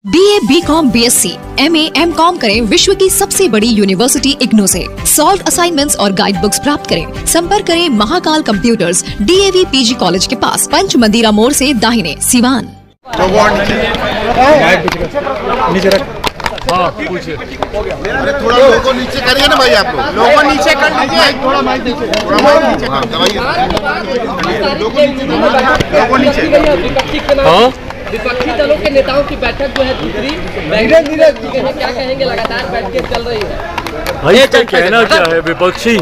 BA, BCom, BSc, MA, MCom करें विश्व की सबसे बड़ी यूनिवर्सिटी इग्नू से। सॉल्व असाइनमेंट्स और गाइड बुक्स प्राप्त करें। संपर्क करें Mahakal computers, DAV PG college के पास, पंच मंदिरा मोड़ से दाहिने, सिवान। हाँ पूछिए। अरे थोड़ा लोगों को नीचे करिए ना भाई, आप लोगों को नीचे कर लीजिए, थोड़ा माइक नीचे, थोड़ा माइक नीचे, हाँ दबाइए, लोगों को नीचे। हाँ विपक्षी दलों के नेताओं की बैठक जो है दूसरी क्या कहेंगे, लगातार बैठकें चल रही है। भाई क्या कहना क्या है, विपक्षी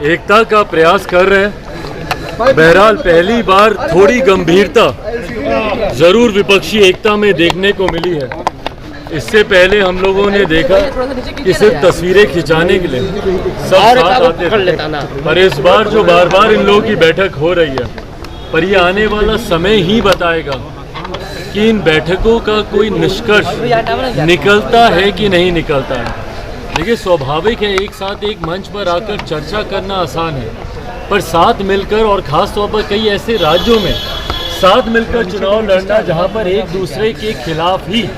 एकता का प्रयास कर रहे हैं। बहरहाल पहली बार थोड़ी गंभीरता जरूर विपक्षी एकता में देखने को मिली है। इससे पहले हम लोगों ने देखा कि सिर्फ तस्वीरें खिंचाने के लिए सब साथ आते थे, पर इस बार जो बार बार इन लोगों की बैठक हो रही है, पर ये आने वाला समय ही बताएगा कि इन बैठकों का कोई निष्कर्ष निकलता है कि नहीं निकलता है। देखिए स्वाभाविक है, एक साथ एक मंच पर आकर चर्चा करना आसान है, पर साथ मिलकर और ख़ास तौर पर कई ऐसे राज्यों में साथ मिलकर चुनाव लड़ना जहां पर एक दूसरे के खिलाफ ही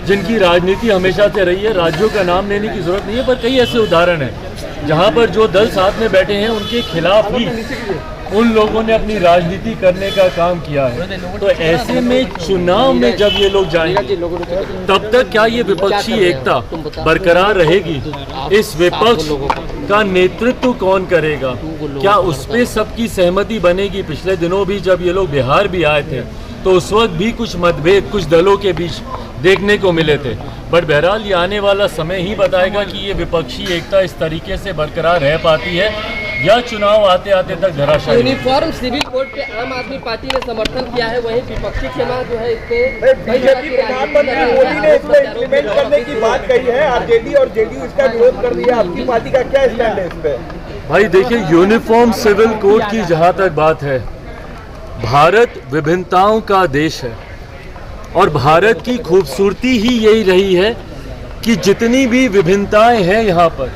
जिनकी राजनीति हमेशा से रही है, राज्यों का नाम लेने की जरूरत नहीं है, पर कई ऐसे उदाहरण हैं जहां पर जो दल साथ में बैठे हैं उनके खिलाफ ही उन लोगों ने अपनी राजनीति करने का काम किया है। तो ऐसे में चुनाव में जब ये लोग जाएंगे तब तक क्या ये विपक्षी एकता बरकरार रहेगी? इस विपक्ष का नेतृत्व कौन करेगा? क्या उस पर सबकी सहमति बनेगी? पिछले दिनों भी जब ये लोग बिहार भी आए थे तो उस वक्त भी कुछ मतभेद कुछ दलों के बीच देखने को मिले थे, बट बहरहाल ये आने वाला समय ही बताएगा कि ये विपक्षी एकता इस तरीके से बरकरार रह पाती है या चुनाव आते आते तक धराशायी। यूनिफॉर्म सिविल कोड पे आम आदमी पार्टी ने समर्थन किया है, वहीं विपक्षी सेना जो है इसके बीजेपी प्रधानमंत्री मोदी ने इसको इम्प्लीमेंट करने की बात कही है। आरजेडी और जेडीयू इसका विरोध कर दिया। आपकी पार्टी का क्या स्टैंड है इस पे? भाई देखिए, यूनिफॉर्म सिविल कोड की जहाँ तक बात है, भारत विभिन्नताओं का देश है और भारत की खूबसूरती ही यही रही है कि जितनी भी विभिन्नताएं हैं यहाँ पर,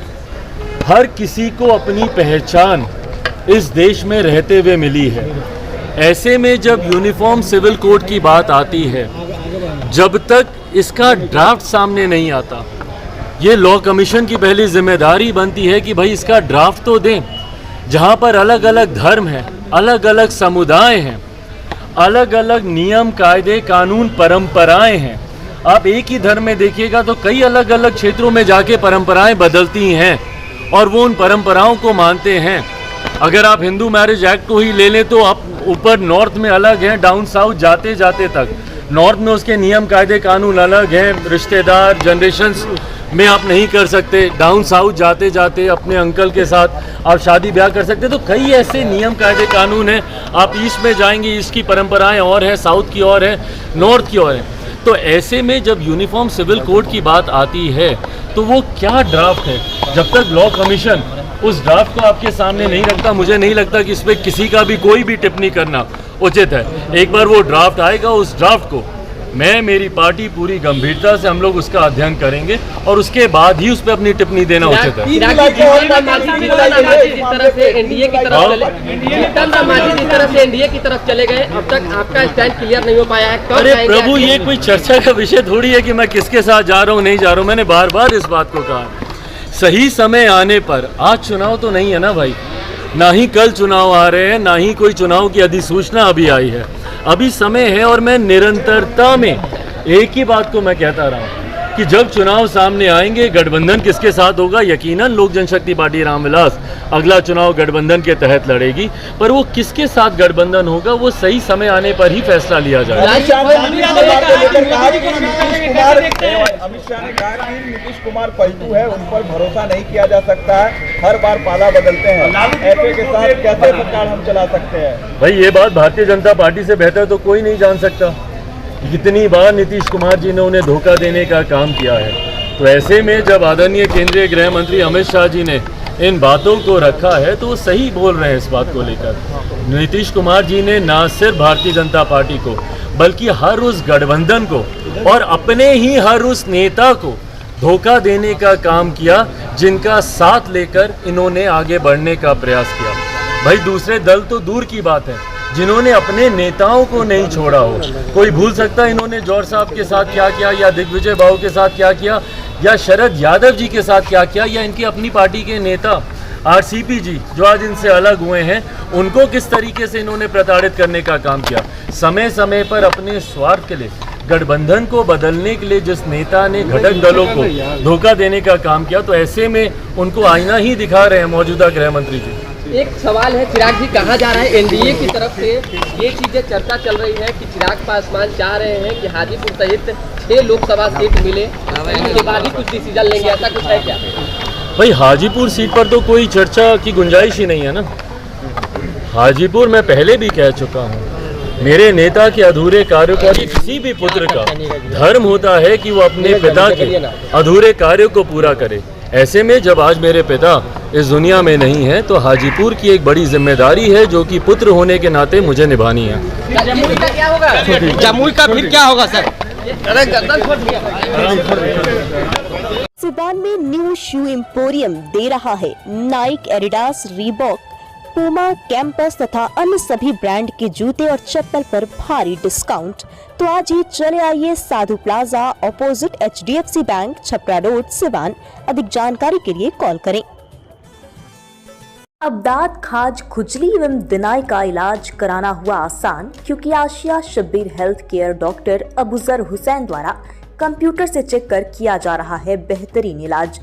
हर किसी को अपनी पहचान इस देश में रहते हुए मिली है। ऐसे में जब यूनिफॉर्म सिविल कोड की बात आती है, जब तक इसका ड्राफ्ट सामने नहीं आता, ये लॉ कमीशन की पहली जिम्मेदारी बनती है कि भाई इसका ड्राफ्ट तो दें। जहाँ पर अलग अलग धर्म हैं, अलग अलग समुदाय हैं, अलग अलग नियम कायदे कानून परंपराएं हैं। आप एक ही धर्म में देखिएगा तो कई अलग अलग क्षेत्रों में जाके परंपराएं बदलती हैं और वो उन परंपराओं को मानते हैं। अगर आप हिंदू मैरिज एक्ट को ही ले लें तो आप ऊपर नॉर्थ में अलग हैं, डाउन साउथ जाते जाते तक नॉर्थ में उसके नियम कायदे कानून अलग हैं, रिश्तेदार जनरेशंस में आप नहीं कर सकते। डाउन साउथ जाते जाते अपने अंकल के साथ आप शादी ब्याह कर सकते। तो कई ऐसे नियम कायदे कानून हैं। आप ईस्ट में जाएंगे, ईस्ट की परंपराएं और हैं, साउथ की और है, नॉर्थ की और है। तो ऐसे में जब यूनिफॉर्म सिविल कोड की बात आती है तो वो क्या ड्राफ्ट है, जब तक लॉ कमीशन उस ड्राफ्ट को आपके सामने नहीं रखता, मुझे नहीं लगता कि इस पर किसी का भी कोई भी टिप्पणी करना उचित है। एक बार वो ड्राफ्ट आएगा, उस ड्राफ्ट को मैं मेरी पार्टी पूरी गंभीरता से हम लोग उसका अध्ययन करेंगे और उसके बाद ही उस पर अपनी टिप्पणी देना उचित है। जिस तरह से एनडीए की तरफ चले गए, अब तक आपका स्टैंड क्लियर नहीं हो पाया है। अरे प्रभु, ये कोई चर्चा का विषय थोड़ी है कि मैं किसके साथ जा रहा हूँ नहीं जा रहा हूँ। मैंने बार बार इस बात को कहा, सही समय आने पर, आज चुनाव तो नहीं है ना भाई, ना ही कल चुनाव आ रहे हैं, ना ही कोई चुनाव की अधिसूचना अभी आई है। अभी समय है और मैं निरंतरता में एक ही बात को मैं कहता रहा हूँ कि जब चुनाव सामने आएंगे, गठबंधन किसके साथ होगा, यकीनन लोक जनशक्ति पार्टी रामविलास अगला चुनाव गठबंधन के तहत लड़ेगी, पर वो किसके साथ गठबंधन होगा वो सही समय आने पर ही फैसला लिया जाएगा। अमित शाह ने कहा कि नीतीश कुमार पलटू है, उन पर भरोसा नहीं किया जा सकता है, हर बार पाला बदलते हैं, ऐसे के साथ कैसे सरकार हम चला सकते हैं? भाई ये बात भारतीय जनता पार्टी से बेहतर तो कोई नहीं जान सकता। कितनी बार नीतीश कुमार जी ने उन्हें धोखा देने का काम किया है। तो ऐसे में जब आदरणीय केंद्रीय गृह मंत्री अमित शाह जी ने इन बातों को रखा है तो वो सही बोल रहे हैं इस बात को लेकर। नीतीश कुमार जी ने ना सिर्फ भारतीय जनता पार्टी को बल्कि हर उस गठबंधन को और अपने ही हर उस नेता को धोखा देने का काम किया जिनका साथ लेकर इन्होंने आगे बढ़ने का प्रयास किया। भाई दूसरे दल तो दूर की बात है, जिन्होंने अपने नेताओं को नहीं छोड़ा हो। कोई भूल सकता है इन्होंने जौहर साहब के साथ क्या किया, या दिग्विजय बाबू के साथ क्या किया, या शरद यादव जी के साथ क्या किया, या इनकी अपनी पार्टी के नेता आरसीपी जी जो आज इनसे अलग हुए हैं, उनको किस तरीके से इन्होंने प्रताड़ित करने का काम किया। समय समय पर अपने स्वार्थ के लिए गठबंधन को बदलने के लिए जिस नेता ने घटक दलों को धोखा देने का काम किया, तो ऐसे में उनको आईना ही दिखा रहे हैं मौजूदा गृह मंत्री जी। एक सवाल है, चिराग जी कहा जा रहा है एनडीए की तरफ से ये चीजें चर्चा चल रही है कि चिराग पासवान चाह रहे हैं कि हाजीपुर सहित 6 लोकसभा सीट मिले, उसके बाद ही कुछ डिसीजन लेंगे, ऐसा कुछ है क्या? भाई हाजीपुर सीट पर तो कोई चर्चा की गुंजाइश ही नहीं है ना। हाजीपुर मैं पहले भी कह चुका हूँ, मेरे नेता के अधूरे कार्यों का, किसी भी पुत्र का धर्म होता है कि वो अपने पिता के अधूरे कार्यों को पूरा करे। ऐसे में जब आज मेरे पिता इस दुनिया में नहीं है, तो हाजीपुर की एक बड़ी जिम्मेदारी है जो कि पुत्र होने के नाते मुझे निभानी है। जमुई का क्या होगा? जमुई का फिर क्या होगा सर? अरे गर्दन छोड़ दिया। सिवान में न्यू शू एम्पोरियम दे रहा है Naik, Adidas, Reebok, Puma, campus तथा अन्य सभी ब्रांड के जूते और चप्पल पर भारी डिस्काउंट। तो आज ही चले आइए Sadhu plaza opposite HDFC bank, Chhapra road, Siwan. अधिक जानकारी के लिए कॉल करें। अब दांत, खाज, खुजली एवं दिनाई का इलाज कराना हुआ आसान, क्योंकि Asia Shabbir health care doctor Abuzar Hussain द्वारा कंप्यूटर से चेक कर किया जा रहा है बेहतरीन इलाज।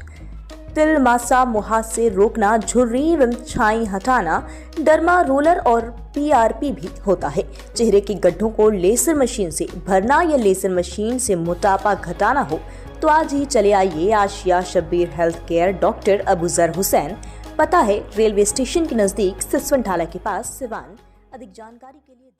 तिल, मासा, मुहासे रोकना, झुर्री एवं छाई हटाना, डर्मा रोलर और PRP भी होता है। चेहरे के गड्ढों को लेजर मशीन से भरना या लेजर मशीन से मोटापा घटाना हो तो आज ही चले आइए Asia Shabbir health care doctor Abuzar Hussain. पता है रेलवे स्टेशन के नजदीक सिसवन ढाला के पास, सिवान। अधिक जानकारी के लिए